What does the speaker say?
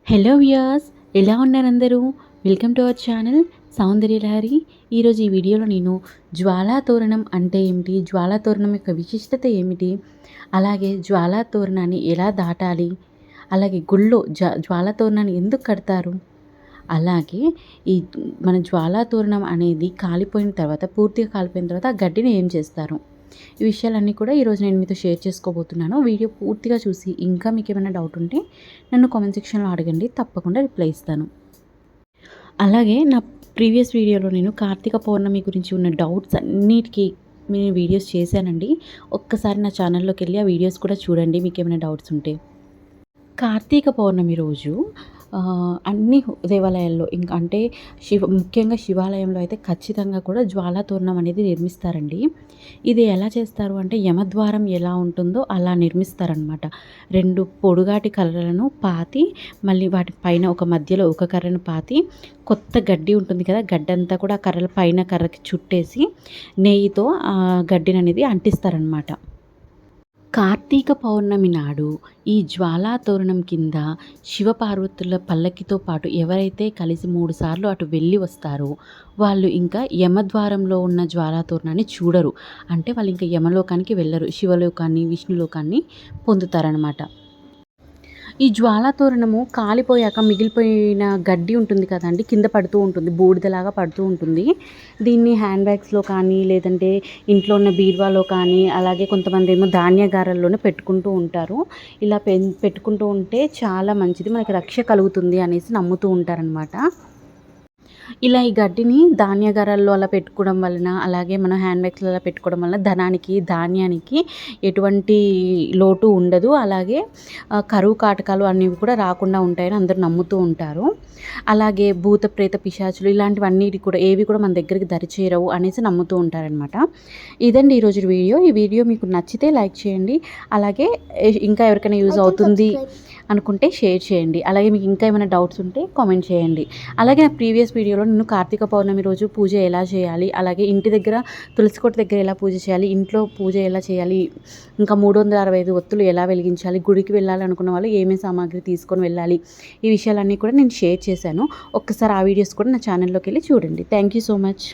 Hello viewers, ఎలా ఉన్నారు అందరూ? వెల్కమ్ టు అవర్ ఛానల్ సౌందర్య లహరి. ఈరోజు ఈ వీడియోలో నేను జ్వాలా తోరణం అంటే ఏమిటి, జ్వాలా తోరణం యొక్క విశిష్టత ఏమిటి, అలాగే జ్వాలా తోరణాన్ని ఎలా దాటాలి, అలాగే గుళ్ళో జ్వాలా తోరణాన్ని ఎందుకు కడతారు, అలాగే ఈ మన జ్వాలా తోరణం అనేది కాలిపోయిన తర్వాత, పూర్తిగా కాలిపోయిన తర్వాత ఆ గడ్డిని ఏం చేస్తారు, ఈ విషయాలన్నీ కూడా ఈరోజు నేను మీతో షేర్ చేసుకోబోతున్నాను. వీడియో పూర్తిగా చూసి ఇంకా మీకు ఏమైనా డౌట్ ఉంటే నన్ను కామెంట్ సెక్షన్లో అడగండి, తప్పకుండా రిప్లై ఇస్తాను. అలాగే నా ప్రీవియస్ వీడియోలో నేను కార్తీక పౌర్ణమి గురించి ఉన్న డౌట్స్ అన్నిటికీ నేను వీడియోస్ చేశానండి. ఒక్కసారి నా ఛానల్లోకి వెళ్ళి ఆ వీడియోస్ కూడా చూడండి మీకు ఏమైనా డౌట్స్ ఉంటే. కార్తీక పౌర్ణమి రోజు అన్ని దేవాలయాల్లో ఇంకా అంటే ముఖ్యంగా శివాలయంలో అయితే ఖచ్చితంగా కూడా జ్వాలా తోరణం అనేది నిర్మిస్తారండి. ఇది ఎలా చేస్తారు అంటే యమద్వారం ఎలా ఉంటుందో అలా నిర్మిస్తారనమాట. 2 పొడుగాటి కర్రలను పాతి, మళ్ళీ వాటి పైన ఒక మధ్యలో ఒక కర్రను పాతి, కొత్త గడ్డి ఉంటుంది కదా, గడ్డంతా కూడా కర్రల పైన కర్రకి చుట్టేసి నెయ్యితో ఆ గడ్డిని అనేది అంటిస్తారనమాట. కార్తీక పౌర్ణమి నాడు ఈ జ్వాలా తోరణం కింద శివపార్వతుల పల్లకితో పాటు ఎవరైతే కలిసి 3 సార్లు అటు వెళ్ళి వస్తారో వాళ్ళు ఇంకా యమద్వారంలో ఉన్న జ్వాలా తోరణాన్ని చూడరు. అంటే వాళ్ళు ఇంకా యమలోకానికి వెళ్ళరు, శివలోకాన్ని విష్ణులోకాన్ని పొందుతారనమాట. ఈ జ్వాలా తోరణము కాలిపోయాక మిగిలిపోయిన గడ్డి ఉంటుంది కదండి, కింద పడుతూ ఉంటుంది, బూడిదలాగా పడుతూ ఉంటుంది. దీన్ని హ్యాండ్ బ్యాగ్స్లో కానీ, లేదంటే ఇంట్లో ఉన్న బీరువాలో కానీ, అలాగే కొంతమంది ఏమో ధాన్యాగారాల్లోనే పెట్టుకుంటూ ఉంటారు. ఇలా పెట్టుకుంటూ ఉంటే చాలా మంచిది, మనకి రక్ష కలుగుతుంది అనేసి నమ్ముతూ ఉంటారనమాట. ఇలా ఈ గడ్డిని ధాన్యాగారాల్లో అలా పెట్టుకోవడం వలన, అలాగే మనం హ్యాండ్ బ్యాగ్స్లో అలా పెట్టుకోవడం వలన ధనానికి, ధాన్యానికి ఎటువంటి లోటు ఉండదు. అలాగే కరువు కాటకాలు అనేవి కూడా రాకుండా ఉంటాయని అందరూ నమ్ముతూ ఉంటారు. అలాగే భూత ప్రేత పిశాచులు ఇలాంటివన్నిటి కూడా ఏవి కూడా మన దగ్గరికి దరిచేరవు అనేసి నమ్ముతూ ఉంటారనమాట. ఇదండి ఈరోజు వీడియో. ఈ వీడియో మీకు నచ్చితే లైక్ చేయండి, అలాగే ఇంకా ఎవరికైనా యూజ్ అవుతుంది అనుకుంటే షేర్ చేయండి. అలాగే మీకు ఇంకా ఏమైనా డౌట్స్ ఉంటే కామెంట్ చేయండి. అలాగే నా ప్రీవియస్ వీడియోలో నేను కార్తీక పౌర్ణమి రోజు పూజ ఎలా చేయాలి, అలాగే ఇంటి దగ్గర తులసికోట దగ్గర ఎలా పూజ చేయాలి, ఇంట్లో పూజ ఎలా చేయాలి, ఇంకా 365 ఒత్తులు ఎలా వెలిగించాలి, గుడికి వెళ్ళాలి అనుకున్న వాళ్ళు ఏమేమి సామాగ్రి తీసుకొని వెళ్ళాలి, ఈ విషయాలన్నీ కూడా నేను షేర్ చేశాను. ఒక్కసారి ఆ వీడియోస్ కూడా నా ఛానల్లోకి వెళ్ళి చూడండి. Thank you so much.